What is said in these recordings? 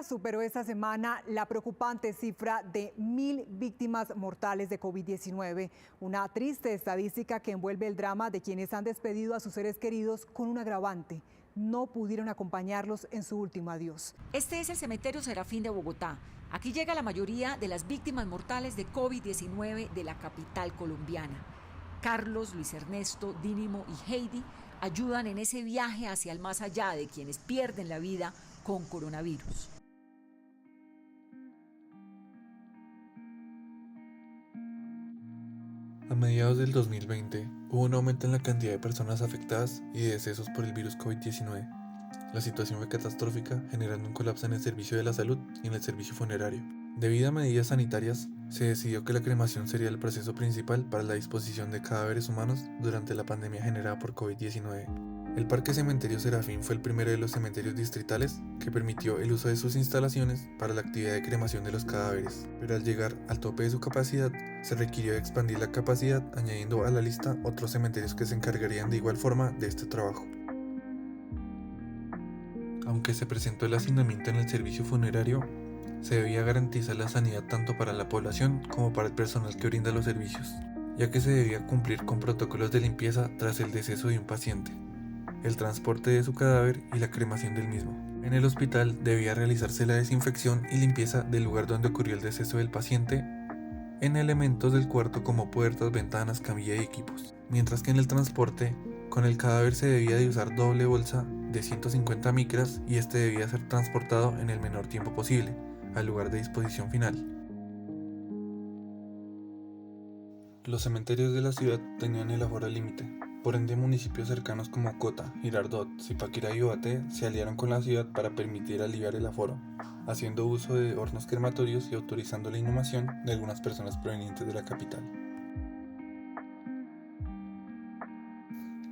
Colombia superó esta semana la preocupante cifra de 1.000 víctimas mortales de COVID-19, una triste estadística que envuelve el drama de quienes han despedido a sus seres queridos con un agravante: no pudieron acompañarlos en su último adiós. Este es el cementerio Serafín de Bogotá. Aquí llega la mayoría de las víctimas mortales de COVID-19 de la capital colombiana. Carlos, Luis Ernesto, Dínimo y Heidi ayudan en ese viaje hacia el más allá de quienes pierden la vida con coronavirus. A mediados del 2020 hubo un aumento en la cantidad de personas afectadas y de decesos por el virus COVID-19. La situación fue catastrófica, generando un colapso en el servicio de la salud y en el servicio funerario. Debido a medidas sanitarias, se decidió que la cremación sería el proceso principal para la disposición de cadáveres humanos durante la pandemia generada por COVID-19. El Parque Cementerio Serafín fue el primero de los cementerios distritales que permitió el uso de sus instalaciones para la actividad de cremación de los cadáveres, pero al llegar al tope de su capacidad, se requirió expandir la capacidad añadiendo a la lista otros cementerios que se encargarían de igual forma de este trabajo. Aunque se presentó el hacinamiento en el servicio funerario, se debía garantizar la sanidad tanto para la población como para el personal que brinda los servicios, ya que se debía cumplir con protocolos de limpieza tras el deceso de un paciente, el transporte de su cadáver y la cremación del mismo. En el hospital debía realizarse la desinfección y limpieza del lugar donde ocurrió el deceso del paciente en elementos del cuarto como puertas, ventanas, camilla y equipos, mientras que en el transporte con el cadáver se debía de usar doble bolsa de 150 micras y este debía ser transportado en el menor tiempo posible al lugar de disposición final. Los cementerios de la ciudad tenían el aforo límite, por ende municipios cercanos como Cota, Girardot, Zipaquirá y Ubaté se aliaron con la ciudad para permitir aliviar el aforo, haciendo uso de hornos crematorios y autorizando la inhumación de algunas personas provenientes de la capital.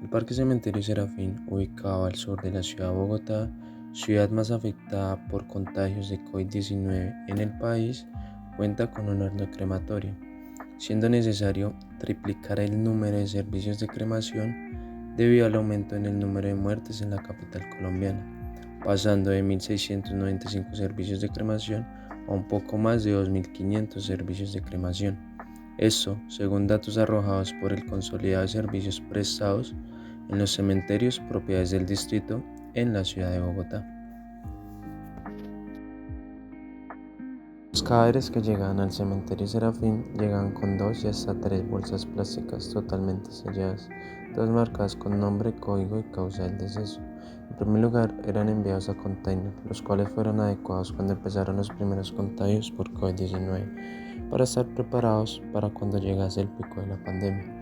El Parque Cementerio Serafín, ubicado al sur de la ciudad de Bogotá, ciudad más afectada por contagios de COVID-19 en el país, cuenta con un horno crematorio, siendo necesario triplicar el número de servicios de cremación debido al aumento en el número de muertes en la capital colombiana, pasando de 1.695 servicios de cremación a un poco más de 2.500 servicios de cremación. Esto, según datos arrojados por el Consolidado de Servicios Prestados en los cementerios propiedades del distrito en la ciudad de Bogotá. Los cadáveres que llegaban al cementerio Serafín llegaban con 2 y hasta 3 bolsas plásticas totalmente selladas, todas marcadas con nombre, código y causa del deceso. En primer lugar, eran enviados a container, los cuales fueron adecuados cuando empezaron los primeros contagios por COVID-19, para estar preparados para cuando llegase el pico de la pandemia.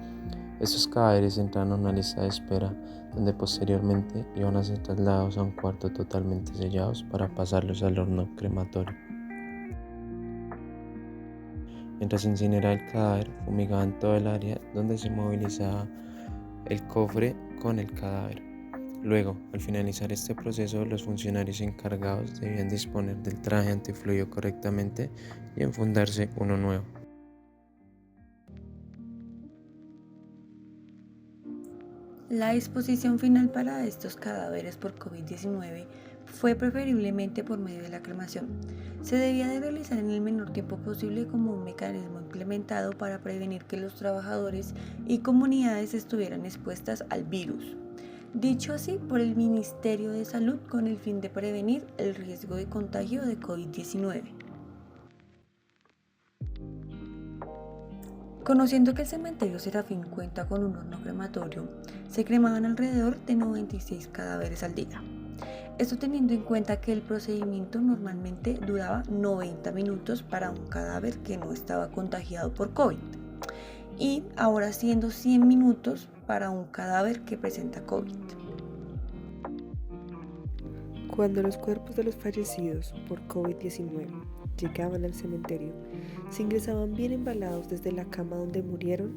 Estos cadáveres entraron a una lista de espera, donde posteriormente iban a ser trasladados a un cuarto totalmente sellados para pasarlos al horno crematorio. Mientras se incineraba el cadáver, fumigaban todo el área donde se movilizaba el cofre con el cadáver. Luego, al finalizar este proceso, los funcionarios encargados debían disponer del traje antifluido correctamente y enfundarse uno nuevo. La disposición final para estos cadáveres por COVID-19 fue preferiblemente por medio de la cremación. Se debía de realizar en el menor tiempo posible como un mecanismo implementado para prevenir que los trabajadores y comunidades estuvieran expuestas al virus. Dicho así por el Ministerio de Salud con el fin de prevenir el riesgo de contagio de COVID-19. Conociendo que el cementerio Serafín cuenta con un horno crematorio, se cremaban alrededor de 96 cadáveres al día. Esto teniendo en cuenta que el procedimiento normalmente duraba 90 minutos para un cadáver que no estaba contagiado por COVID y ahora siendo 100 minutos para un cadáver que presenta COVID. Cuando los cuerpos de los fallecidos por COVID-19 llegaban al cementerio, se ingresaban bien embalados desde la cama donde murieron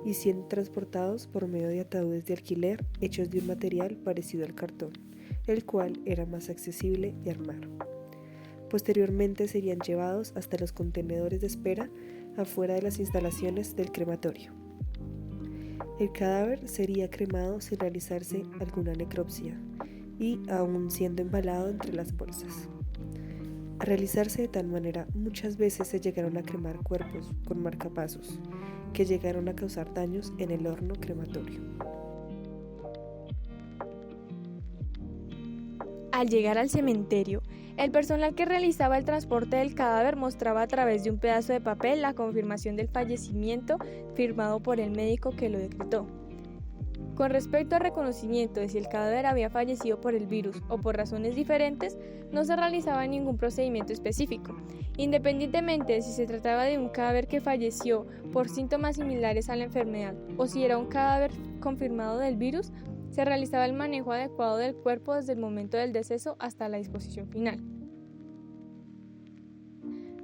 y siendo transportados por medio de ataúdes de alquiler hechos de un material parecido al cartón, el cual era más accesible de armar. Posteriormente serían llevados hasta los contenedores de espera afuera de las instalaciones del crematorio. El cadáver sería cremado sin realizarse alguna necropsia y aún siendo embalado entre las bolsas. Al realizarse de tal manera, muchas veces se llegaron a cremar cuerpos con marcapasos, que llegaron a causar daños en el horno crematorio. Al llegar al cementerio, el personal que realizaba el transporte del cadáver mostraba a través de un pedazo de papel la confirmación del fallecimiento firmado por el médico que lo decretó. Con respecto al reconocimiento de si el cadáver había fallecido por el virus o por razones diferentes, no se realizaba ningún procedimiento específico. Independientemente de si se trataba de un cadáver que falleció por síntomas similares a la enfermedad o si era un cadáver confirmado del virus, se realizaba el manejo adecuado del cuerpo desde el momento del deceso hasta la disposición final.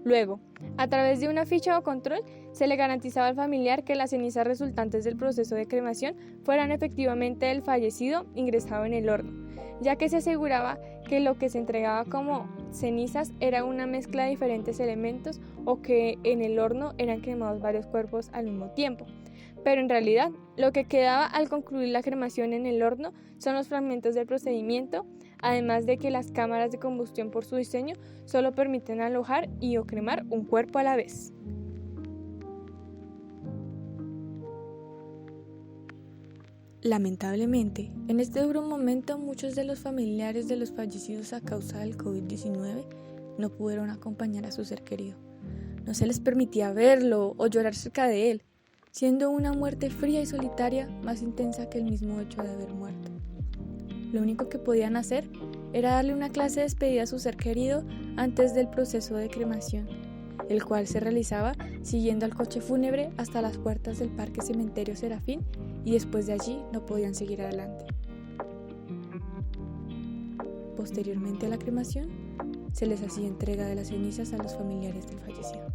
Luego, a través de una ficha o control, se le garantizaba al familiar que las cenizas resultantes del proceso de cremación fueran efectivamente del fallecido ingresado en el horno, ya que se aseguraba que lo que se entregaba como cenizas era una mezcla de diferentes elementos o que en el horno eran cremados varios cuerpos al mismo tiempo. Pero en realidad, lo que quedaba al concluir la cremación en el horno son los fragmentos del procedimiento, además de que las cámaras de combustión por su diseño solo permiten alojar y o cremar un cuerpo a la vez. Lamentablemente, en este duro momento muchos de los familiares de los fallecidos a causa del COVID-19 no pudieron acompañar a su ser querido. No se les permitía verlo o llorar cerca de él, siendo una muerte fría y solitaria más intensa que el mismo hecho de haber muerto. Lo único que podían hacer era darle una clase de despedida a su ser querido antes del proceso de cremación, el cual se realizaba siguiendo al coche fúnebre hasta las puertas del Parque Cementerio Serafín y después de allí no podían seguir adelante. Posteriormente a la cremación, se les hacía entrega de las cenizas a los familiares del fallecido.